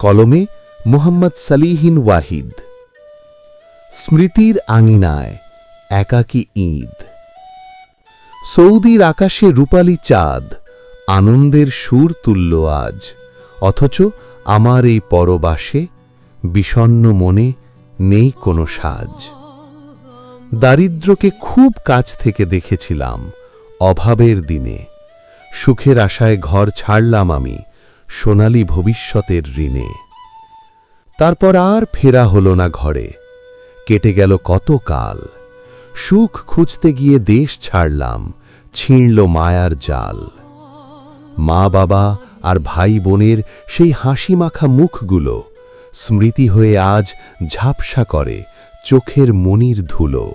কলমে মোহাম্মদ সালিহিন ওয়াহিদ। স্মৃতির আঙিনায় একাকী ঈদ। সৌদির আকাশে রূপালী চাঁদ, আনন্দের সুর তুল্য আজ। অথচ আমার এই পরবাসে বিষণ্ণ মনে নেই কোনো সাজ। দারিদ্র্যকে খুব কাছ থেকে দেখেছিলাম অভাবের দিনে। সুখের আশায় ঘর ছাড়লাম আমি সোনালী ভবিষ্যতের ঋণে। তারপর আর ফেরা হলো না ঘরে, কেটে গেল কত কাল। সুখ খুঁজতে গিয়ে দেশ ছাড়লাম, ছিঁড়ল মায়ার জাল। মা বাবা আর ভাই বোনের সেই হাসি মাখা মুখগুলো স্মৃতি হয়ে আজ ঝাপসা করে চোখের মনির ধুলো।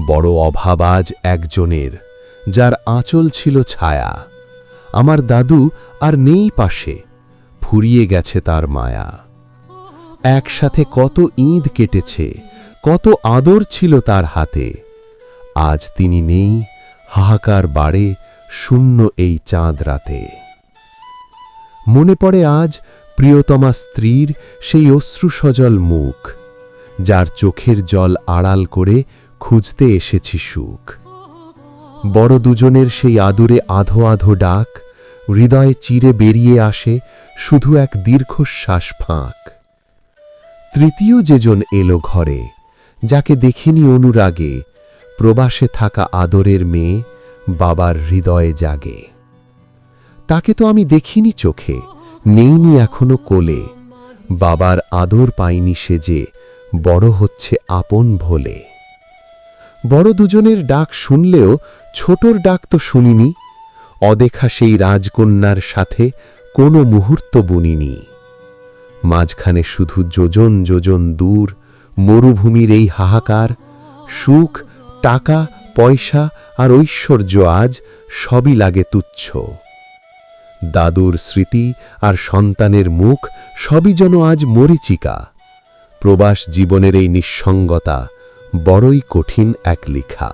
বড় অভাব আজ একজনের, যার আঁচল ছিল ছায়া। আমার দাদু আর নেই পাশে, ফুরিয়ে গেছে তার মায়া। একসাথে কত ঈদ কেটেছে, কত আদর ছিল তার হাতে। আজ তিনি নেই, হাহাকার বাড়ে শূন্য এই চাঁদ রাতে। মনে পড়ে আজ প্রিয়তমা স্ত্রীর সেই অশ্রুসজল মুখ, যার চোখের জল আড়াল করে খুঁজতে এসেছি সুখ। বড় দুজনের সেই আদুরে আধো আধো ডাক হৃদয়ে চিরে বেরিয়ে আসে শুধু এক দীর্ঘশ্বাস ফাঁক। তৃতীয় যেজন এলো ঘরে, যাকে দেখিনি অনুরাগে, প্রবাসে থাকা আদরের মেয়ে বাবার হৃদয়ে জাগে। তাকে তো আমি দেখিনি চোখে, নেইনি এখনো কোলে। বাবার আদর পাইনি সে যে বড় হচ্ছে আপন ভোলে। বড় দুজনের ডাক শুনলেও ছোটর ডাক তো শুনিনি। অদেখা সেই রাজকন্যার সাথে কোনো মুহূর্ত বুনিনি। মাঝখানে শুধু যোজন যোজন দূর মরুভূমির এই হাহাকার। সুখ, টাকা, পয়সা আর ঐশ্বর্য আজ সবই লাগে তুচ্ছ। দাদুর স্মৃতি আর সন্তানের মুখ সবই যেন আজ মরীচিকা। প্রবাস জীবনের এই নিঃসঙ্গতা বড়ই কঠিন এক লিখা।